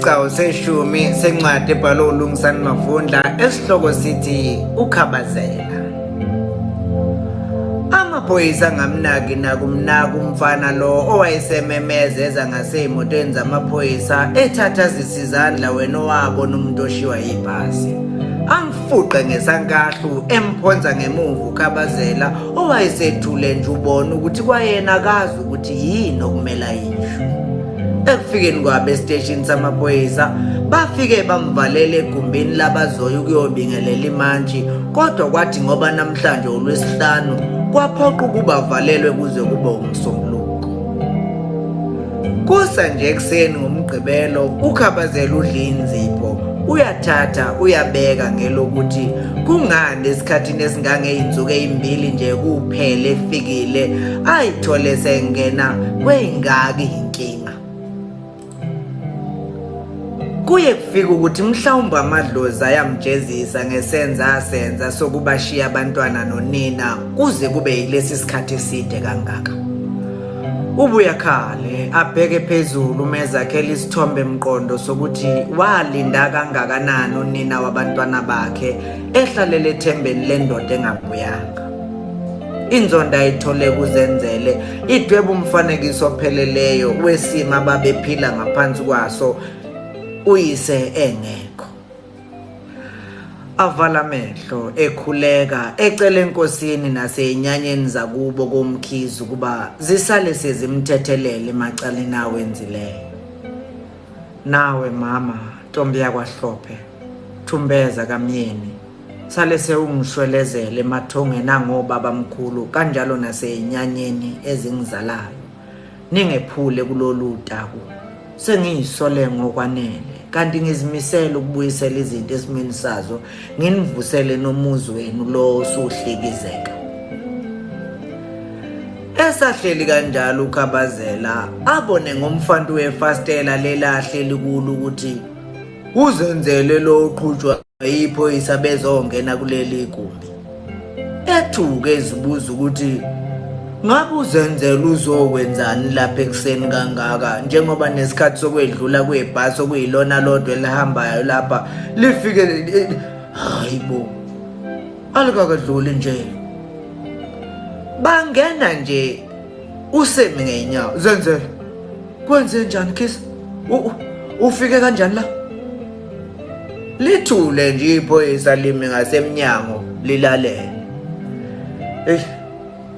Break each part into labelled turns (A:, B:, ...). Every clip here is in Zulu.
A: Isicawu seshumi sencwadi ebhalwe uLungisani Mavundla esihloko sithi ukhabazela. Amaphoyisa ngamnaki nakumnaka umfana lo owayesememezeza ngaseyimotweni zamaphoyisa ethatha zisizandla wena owabo nomuntu oshiwa yibhasi. Amfuqe ngesankahlu emphonza ngemuva ukhabazela owayesethule nje ubona ukuthi kwayena akazi ukuthi yini okumele ayisho. Ekufikeni kwabe esiteshini samaphoyisa bafike bamvalele egumbini labazoya ukuyobingelela imantshi, kodwa kwathi ngoba namhlanje uLwesihlanu kwaphoqa ukuba valelwe kuze kube umsombuluko. Kusa nje ekuseni ngomgqibelo ukhabazela udla inzipho, uyathatha uyabeka ngelokuthi kungani esikhathini esingangey'nsuku ey'mbili nje kuphela efikile ayithole sengena kwey'ngaki inkinga. Kuye kufika ukuthi mhlawumbe amadlozi ayamjezisa ngesenza asenza sokubashiya abantwana nonina kuze kube yilesi sikhathi eside kangaka. Ubuya khale abheke phezulu umezakhela isithombe mqondo sokuthi walinda kangakanani unina wabantwana bakhe ehlalele ethembeni lendoda engabuyanga. Inzonda ayithole kuzenzele idweba umfanekiso opheleleyo wesimo ababephila ngaphansi kwaso uyise engekho. Avala amehlo ekhuleka ecela enkosini nasey'nyanyeni zakubo komkhizi ukuba zisale sezimthethelele emacaleni awenzileyo. Nawe mama ntombi yakwaHlophe, Thumbeza kaMyeni, sale sewungishwelezele emathongeni angobaba mkhulu kanjalo nasey'nyanyeni ezingizalayo. Ningephule kulolu taku, sengiyisole ngokwanele kanti ngizimisela ukubuyisela izinto esimeni sazo, nginivusele nomuzi wenu lo osuhlikizeka. Esahleli kanjalo ukhabazela abone ngomfantu wefastela lelahleli kulo ukuthi uzenzele lo oqhutshwa yiphoyisa bezongena kuleli igumbi. Ethuke ezibuza ukuthi ngabe uzenzela uzokwenzani lapha ekuseni kangaka njengoba nesikhathi sokwedlula kwebhasi okuyilona lodwa elihambayo lapha lifike hayibo alikakadluli nje. Bangena nje usemi ngeenyawo. Zenzela kwenze njani kisi? Ufike kanjani la? Lithule nje iphoyisa limi ngasemnyango lilalele.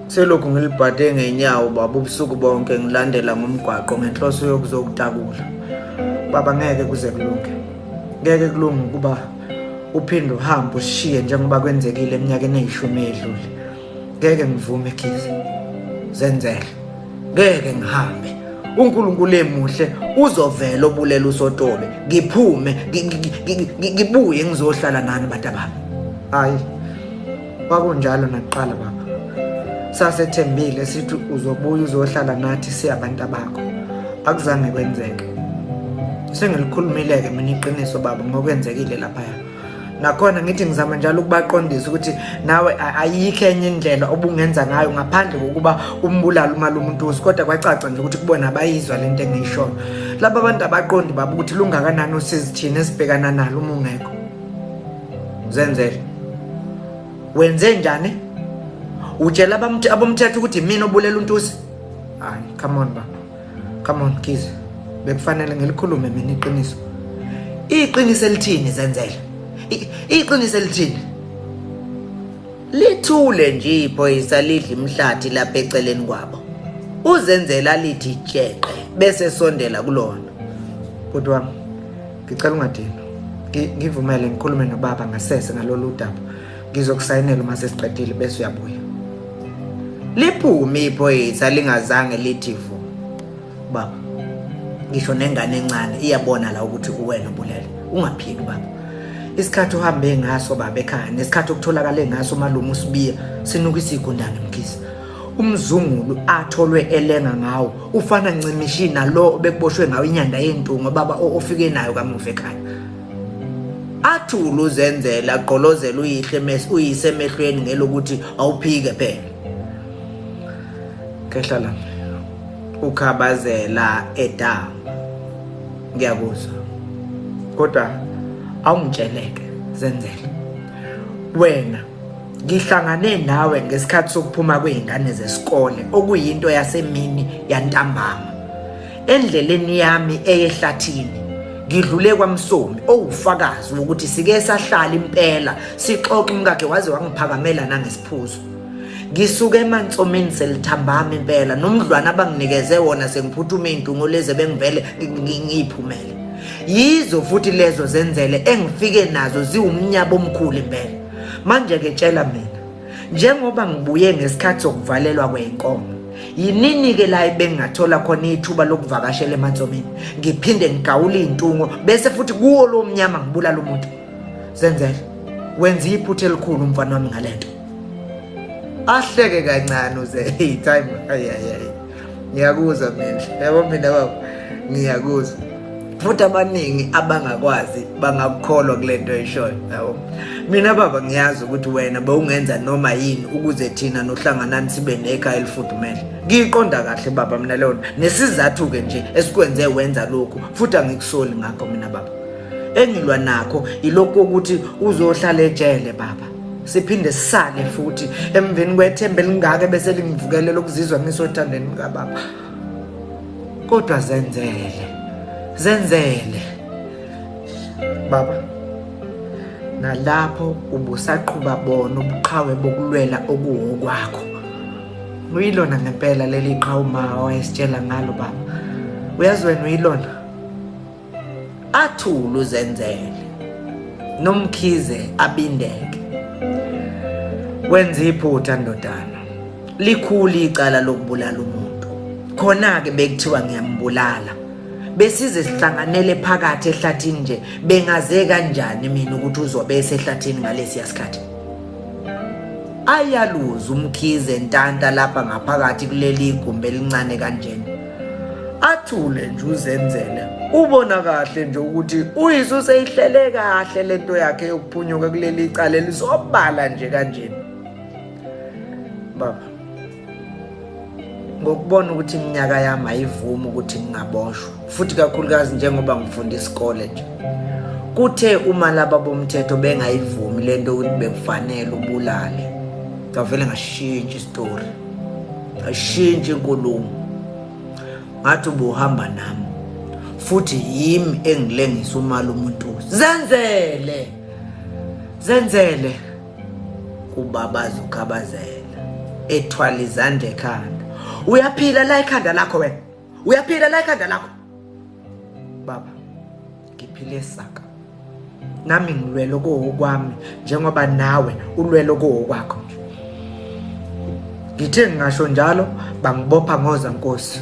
A: Selokhu ngilibhade ngenyawo baba ubusuku bonke ngilandela ngomgwaqo ngenhloso yokuzokutakula. Baba ngeke kuze kulunge. Ngeke kulunge kuba uphinde uhambe ushiye njengoba kwenzekile eminyakeni eyishumi edlule. Ngeke ngivume Khizi. Zenzele. Ngeke ngihambe. uNkulunkulu emuhle uzovela obulela uSotobe. Ngiphume ngibuye ngizohlala nani batabami. Hayi. Kwakunjalo nakuqala baba. Sasethembile sithi uzobuya uzohlala nathi siyabantu bakho. Akuzange kwenzeke. Sengilikhulumile ke mina iqiniso baba ngokwenzekile lapha. Nakhona ngithi ngizama njalo ukubaqondisa ukuthi nawe ayikho enye indlela obungenza ngayo ngaphandle kokuba umbulala umalume uNtusi, kodwa kwacaca nje ukuthi kubona abayizwa lento engiyishoyo. Laba abantu abaqondi baba ukuthi lungakanani usizi thina esibhekana nalo uma ungekho. Zenzele. Wenze njani? Utshela abomthetho ukuthi mina obulela uNtusi? Hayi, come on baba. Come on Khizi. Bekufanele ngilikhulume mina iqiniso. Iqiniso elithini Zenzele? Iqiniso elithini? Lithule nje iphoyisa lidla imhlathi lapha eceleni kwabo. Uzenzela lithi jeqe bese sondela kulona. Kodwa wami ngicela ungadini. Ngivumele ngikhulume nobaba ngasese ngalolu daba. Ngizokusayinela uma sesiqedile bese uyabuya. Liphume iphoyisa lingazange lithi vu. Baba, ngisho nengane encane iyabona la ukuthi kuwena ubulele. Ungaphiki baba. Isikhathi uhambe ngaso baba ekhaya nesikhathi okutholakala ngaso malume uSibiya sinuka isigundane Mkhizi. Umzungulu atholwe elenga ngawo ufana ncimishina lo bekuboshwe ngawo inyanda yentungo baba ofike nayo kamuva ekhaya. Athula uZenzela aqolozela uyise emehlweni ngelokuthi awuphike phela. Kehlala ukhabazela edama. Ngiyakuzwa. kodwa awungitsheleke Zenzele. Wena ngihlangane nawe ngesikhathi sokuphuma kweingane zesikole okuyinto yasemini yantambama. Endleleni yami eyehlathini ngidlule kwaMsomi owufakazi ukuthi sike sahlala impela sixoxe umkakhe waze wangiphakamela nangesiphuzo. Ngisuke eMantsomeni selithambama impela nomdlwana abanginikeze wona sengiphuthume indungo leze bengivele ngiyiphumele. Yizo futhi lezo Zenzele engifike nazo ziwumnyabo omkhulu impela. Manje ke tshela mina njengoba ngibuye ngesikhathi sokuvalelwa kweinkomo yinini ke la bengathola khona ithuba lokuvakashela eMantsomeni ngiphinde ngigawula intungo bese futhi kuwo lo mnyama ngibulala umuntu. Zenzele wenza iphuthe elikhulu umfana wami ngalento. Ahleke kancane uze time ngiyakuzwa mina yabo mina baba ngiyakuzwa futhi abaningi abangakwazi bangakukholwa kulento eshoyo yabo. Mina baba ngiyazi ukuthi wena bewungenza noma yini ukuze thina nohlanganani sibe nekhaya elifudumele. Ngiqonda kahle baba mina lona nesizathu ke nje esikwenze wenza lokho futhi angikusoli ngakho mina baba. Engilwa nakho ilokho ukuthi uzohlala ejele baba. Siphinde sisale futhi emveni kwethembe lingake bese lingivukele lokuzizwa ngisothandeni kaBaba. Kodwa Zenzele baba nalapho ubusaqhuba bona ubuqhawe bokulwela okuwokwakho. Uyilona ngempela leli qhawuma owayesitshela ngalo baba. Uyazi wena uyilona athulu Zenzele nomkhize abindeke. Wenza iphutha ndodana likhulu icala lokubulala umuntu. Khona ke bekuthiwa ngiyambulala besize sihlanganele phakathi ehlathini nje bengaze kanjani mina ukuthi uzobe esehlathini ngalesi yasikhathi. Ayaluza umkhize ntanta lapha ngaphakathi kuleli igumbi elincane kanjena. Athule nje uZenzele ubona kahle nje ukuthi uyisu seyihlele kahle lento yakhe yokuphunyuka kuleli icala elisobala nje kanjena. Baba ngokubona ukuthi iminyaka yami ayivumi ukuthi ngingaboshwa futhi kakhulukazi njengoba ngifunda isikole nje kuthe uma laba bomthetho bengayivumi lento ukuthi bekufanele ubulale ngavele ngashintsha istory ngashintsha inkulumo ngathi ubuhamba nami futhi yimi engilengisa umali umuntu. Zenzele kubabaza ukhabazela ethwala izandla ekhanda. Uyaphila la ekhanda lakho wena? Uyaphila la ekhanda lakho? Baba ngiphile esaka nami ngilwela okwami njengoba nawe ulwela okwakho. Ngithe ngisho njalo bangibopha ngozankosi.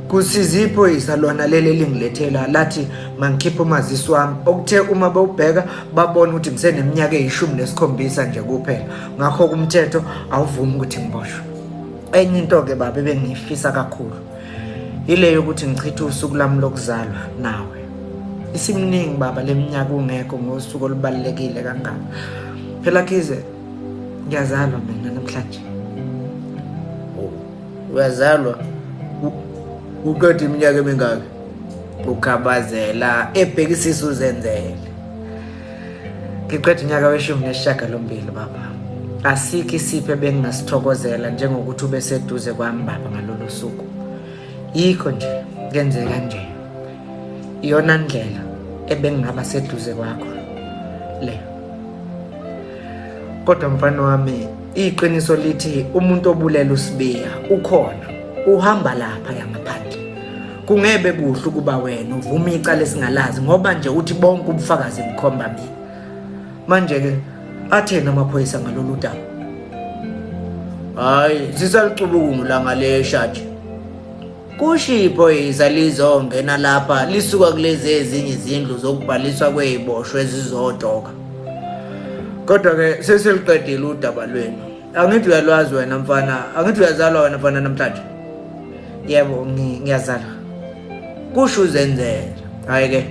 A: Kusiza iphoyisa lona leli lingilethela lathi mangikhipha umazisi wami okuthe uma bewubheka babona ukuthi ngiseneminyaka e17 nje kuphela ngakho kumthetho awuvumi ukuthi ngiboshwe. Enye into ke baba bengifisa kakhulu ile yokuthi ngichithe usuku lami lokuzalwa nawe. Isimningi baba leminyaka ungekho ngosuku olubalekile kangaka. Phela Khize ngiyazalwa mina namhlanje. Uyazalwa uqeda iminyaka emingaki? Ukhabazela ebhekisisa uZenzele. Ngiqeda unyaka we18 baba. Asikho isiphe bengingasithokozela njengokuthi ube seduze kwami baba ngalolu suku. Yikho nje ngenze kanje. Iyona ndlela ebengingaba seduze kwakho le. Kodwa mfana wami iqiniso lithi umuntu obulela uSibiya ukhona uhamba lapha yangaphandle. Kungebe kuhle ukuba wena uvuma icala esingalazi ngoba nje uthi bonke ubufakazi bukhomba mina. Manje ke athena amaphoyisa ngalolu daba. Hayi sisalicubuku ngilanga leshathi. Kusho iphoyisa lizongena lapha lisuka kulezi ezinye izindlu zokubhaliswa kweziboshwe ezizodoka. Kodwa ke seseliqedile udaba lwenu. Angithi uyalwazi wena mfana, angithi uyazalwa wena mfana namhlanje. Yebo ngiyazalwa. Kusho uZenzele. Hayi ke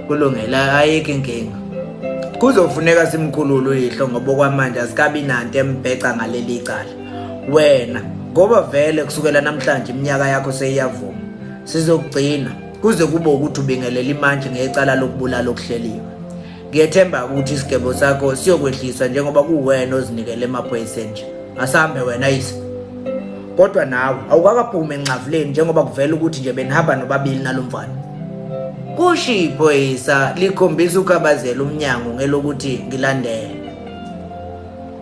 A: kulungela ayikho inkinga. Kuzofuneka simkhulule uyihlo ngoba kwamanje asikabi nanto embheca ngaleli icala. Wena ngoba vele kusukela namhlanje iminyaka yakho seyiyavuma. Sizokugcina kuze kube ukuthi ubingelela imanje ngecala lokubulala okuhleliwe. ngiyethemba ukuthi isigebo sakho siyokwehliswa njengoba kuwena ozinikele emaphoyiseni nje. Asambe wena yise. Kodwa nawe awukakaphumi enxavuleni njengoba kuvela ukuthi nje benihamba nobabili nalomfana. Kusho iphoyisa likhombisa ukabazela umnyango ngelokuthi ngilandele.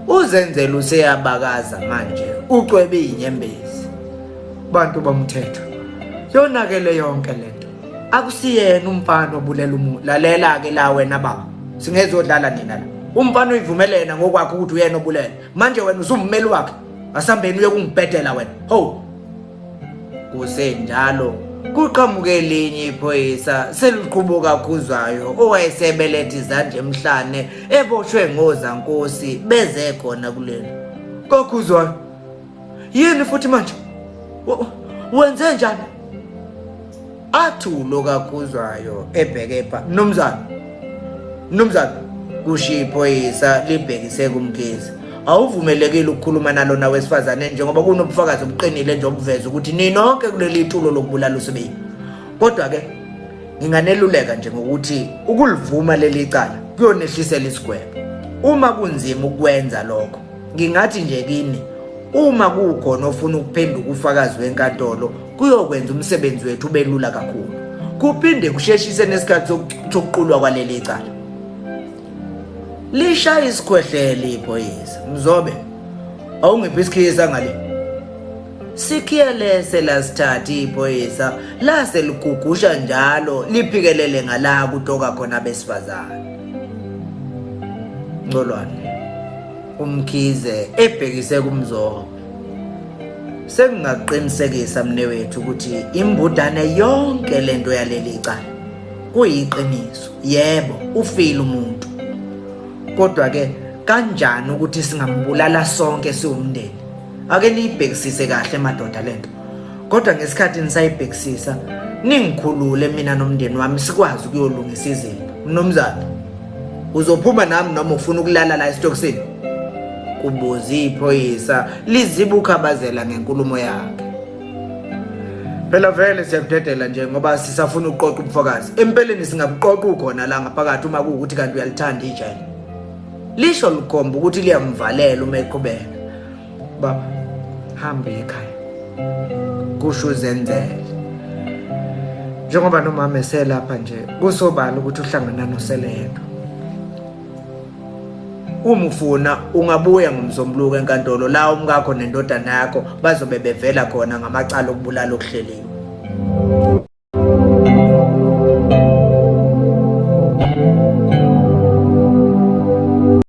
A: Uzenzela useyabakaza manje ucwebe inyembezi. Bantu bomthetho yonakele yonke lento. Akusiyena umfana obulela umuntu. Lalela ke la wena baba. Singezodlala nina la. Umfana uyivumelena ngokwakho ukuthi uyena obulela. Manje wena usummeli wakhe. Asambeni uye kungibhedela wena. Ho. Kusenjalo kuqhamuke elinye iphoyisa seliqhubuka khuzayo owayesebelethe izandla emhlane eboshwe ngozankosi beze khona kulelo. Kokhuzwayo. Yini futhi manje? Wenze njani? Athulo kakhuzwayo ebheke pha. Mnumzane kusho iphoyisa libhekise kumkhizi. Awuvumelekile ukukhuluma nalona wesifazane njengoba kunobufakazi obuqinile nje obuveza ukuthi ninonke kuleli tulo lokubulala uSibili. Kodwa ke nginganeluleka nje ngokuthi ukulivuma leli cala kuyonehlisela isigwebo. Uma kunzima ukwenza lokho, ngingathi nje kini uma kukhona ofuna ukuphenduka ufakazi wenkantolo kuyokwenza umsebenzi wethu ube lula kakhulu. Kuphinde kusheshise nesikhathi sokuqulwa kwaleli cala. Lishaya isikhwehlele iphoyisa. Mzobe awungiphi isikhisa ngale? Sikhiyele selasithatha iphoyisa lase ligugusha njalo liphikelele ngala kutoka khona besifazane. Ngcolwane umkhize ebhekise kumzobe. Sengingaqinisekisa mnewethu ukuthi imbudane yonke lento yaleli cala kuyiqiniso. Yebo ufile umuntu. Kodwa ke kanjani ukuthi singambulala sonke siwumndeni? Ake niyibhekisise kahle madoda lento. Kodwa ngesikhathi nisayibhekisisa ningikhulule mina nomndeni wami sikwazi ukuyolungisa izinto. Mnumzane uzophuma nami noma ufuna ukulala la esitokisini? Kubuza iphoyisa lizibukhabazela ngenkulumo yakhe. Phela vele siyakudedela nje ngoba sisafuna ukuqoqa ubufakazi. Empeleni singabuqoqa ukhona la ngaphakathi uma kuukuthi kanti uyalithanda ijele. Lisho likhomba ukuthi liyamvalela uma eqhubeka. Baba hamba ekhaya. Kusho uzenzele. Njengoba nomama eselapha nje kusobala ukuthi uhlangana noSeleka. Uma ufuna ungabuya ngomsombuluko enkantolo la umkakho nendodana yakho bazobe bevela khona ngamacala okubulala okuhleliwe.